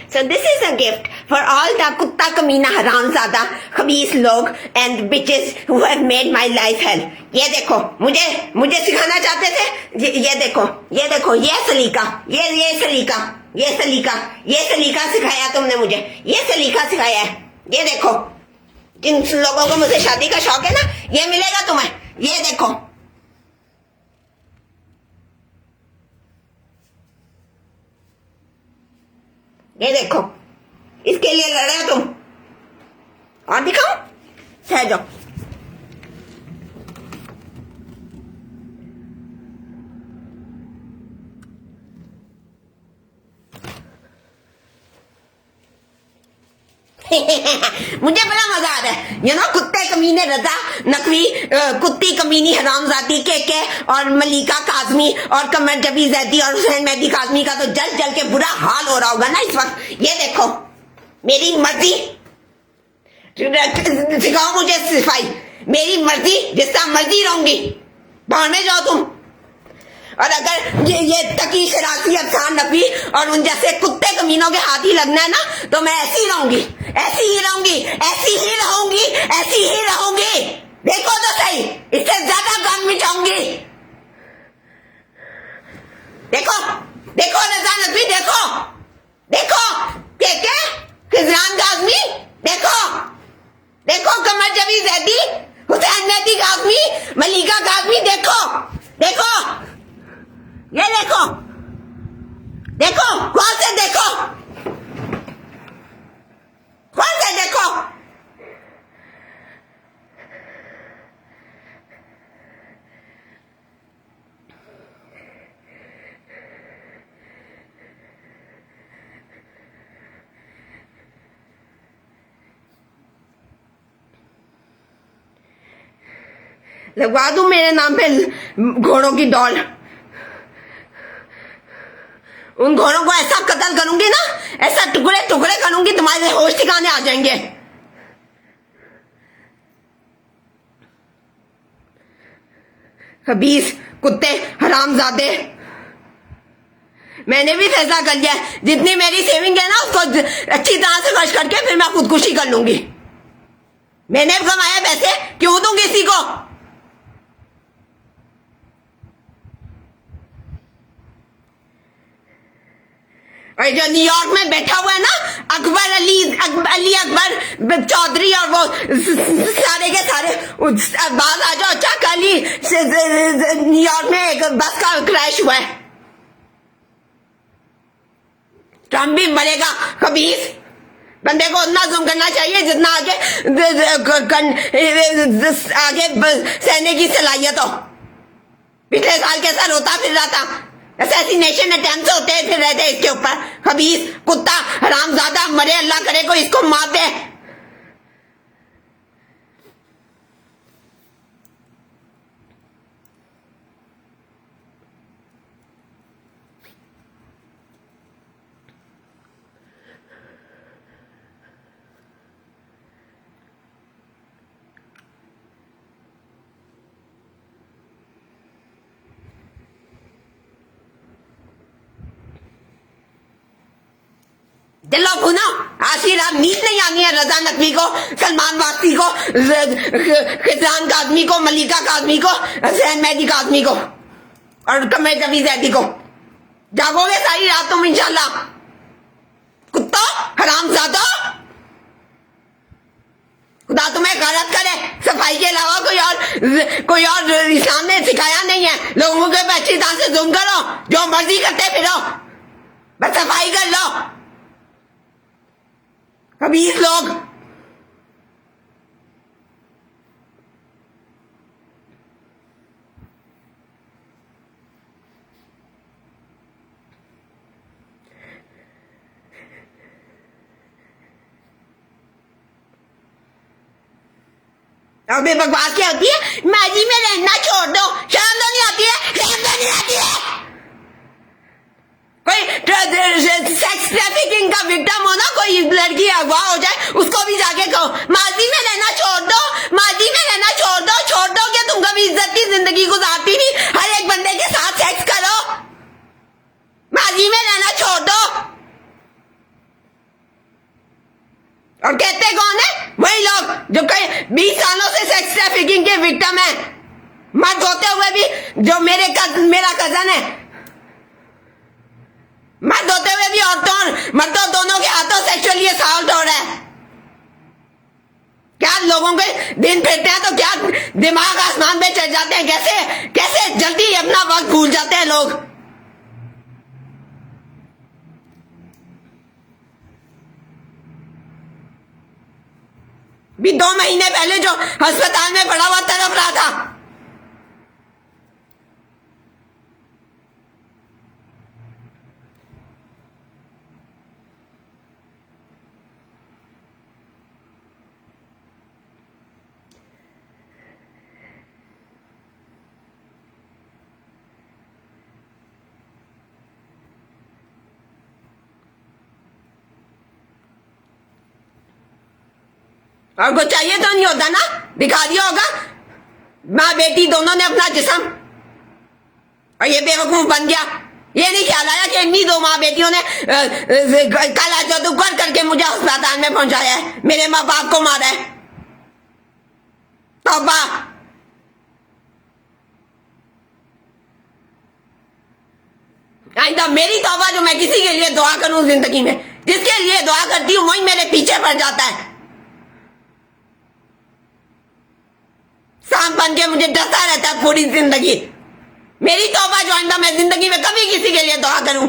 So this is a gift for all the kutta kamina haramzada khabis log and bitches who have made my life hell. ये देखो, मुझे सिखाना चाहते थे, ये देखो, ये सलीका सिखाया तुमने मुझे, ये सलीका सिखाया है। ये देखो, जिन लोगों को मुझसे शादी का शौक है ना, ये मिलेगा तुम्हें। ये देखो, ये देखो, इसके लिए लड़े हो तुम। और दिखाओ, सह जाओ। मुझे बड़ा मजा आ रहा है, ये ना कुत्ते कमीने रजा नकवी, कुत्ती कमीनी हरामजादी के और मलिका काजमी और कमर जबी जैदी और हुसैन मेहदी काजमी का तो जल जल के बुरा हाल हो रहा होगा ना इस वक्त। ये देखो, मेरी मर्जी, सिखाओ मुझे सिफाई, मेरी मर्जी, जिस तरह मर्जी रहूंगी, बाहर में जाओ तुम। और अगर ये तकी शरासी अफसान नबी और उन जैसे कुत्ते कमीनों के हाथ ही लगना है ना, तो मैं ऐसी ही रहूंगी। देखो तो सही, इससे ज्यादा गन में जाऊंगी। देखो रजा नबी, देखो के खिजरान काज़मी, देखो कमर जबी जैदी, हुसैन मेहदी काज़मी, मलिका काज़मी, देखो, ये देखो, कौन से देखो, लगवा दूं मेरे नाम पे घोड़ों की दौड़। उन घोड़ों को ऐसा कत्ल करूंगी ना, ऐसा टुकड़े टुकड़े करूंगी, तुम्हारे होश ठिकाने आ जाएंगे। खबीस कुत्ते हरामजादे, मैंने भी फैसला कर लिया, जितनी मेरी सेविंग है ना उसको अच्छी तरह से खर्च करके फिर मैं खुदकुशी कर लूंगी। मैंने कमाया पैसे, क्यों दूं किसी को? और जो न्यूयॉर्क में बैठा हुआ है ना, अली अकबर चौधरी और वो सारे के सारे बात आ जाओ। अच्छा, कल ही न्यूयॉर्क में एक बस का क्रैश हुआ है। ट्रम्प भी मरेगा। खबीस बंदे को उतना जुम करना चाहिए जितना आगे सहने की सलाहियत हो। पिछले साल कैसा रोता फिर रहा था, असैसिनेशन अटेम्प्ट होते फिर रहते इसके ऊपर। खबीस कुत्ता हरामजादा मरे, अल्लाह करे को इसको मार दे। चलो भुनो, आखिर रात नींद नहीं आनी है रजा नकवी को, सलमान वास्ती को, खिजरान काज़मी को, मलिका काज़मी को, हुसैन मेहदी काज़मी को और कमर जबी जैदी को। जागोगे सारी रात तुम इंशाल्लाह। कुत्ता हरामजादा, खुदा तुम्हें गलत करे। सफाई के अलावा कोई और इस्लाम ने सिखाया नहीं है। लोगों के पे अच्छी तरह से जुल्म करो, जो मर्जी करते फिरो, बस सफाई कर लो। खबीस लोग, अबे बकवास क्या होती है? माजी में रहना छोड़ दो, शर्म तो नहीं आती है? कोई सेक्स ट्रैफिकिंग का विक्टिम हो ना, कोई लड़की अगवा हो जाए, उसको भी जाके कहो माजी में रहना छोड़ दो, छोड़ दो। क्या तुम कभी इज्जत की जिंदगी गुजारती नहीं? हर एक बंदे के साथ सेक्स करो, माजी में रहना छोड़ दो। और कहते कौन है? वही लोग जो कई 20 सालों से सेक्स ट्रैफिकिंग के विक्टिम है, मर्द होते हुए भी, जो मेरा कजन है, मर्द होते हुए भी औरतों और मर्दों दोनों के हाथों सेक्सुअली असॉल्ट हो रहा है। क्या लोगों के दिन फिरते हैं तो क्या दिमाग आसमान पे चढ़ जाते हैं? कैसे कैसे जल्दी अपना वक्त भूल जाते हैं लोग। भी 2 महीने पहले जो अस्पताल में पड़ा हुआ तड़प रहा था, और कुछ चाहिए तो नहीं होता ना, दिखा दिया होगा माँ बेटी दोनों ने अपना जिस्म, और ये बेवकूफ बन गया। ये नहीं ख्याल आया कि इन्हीं 2 माँ बेटियों ने काला जादू करके मुझे अस्पताल में पहुंचाया है, मेरे माँ बाप को मारा है। तौबा। आइंदा मेरी तौबा जो मैं किसी के लिए दुआ करूं जिंदगी में, जिसके लिए दुआ करती हूं वही मेरे पीछे पड़ जाता है, सांप बन के मुझे डरता रहता है पूरी जिंदगी। मेरी तौबा जो आइंदा मैं जिंदगी में कभी किसी के लिए दुआ करूं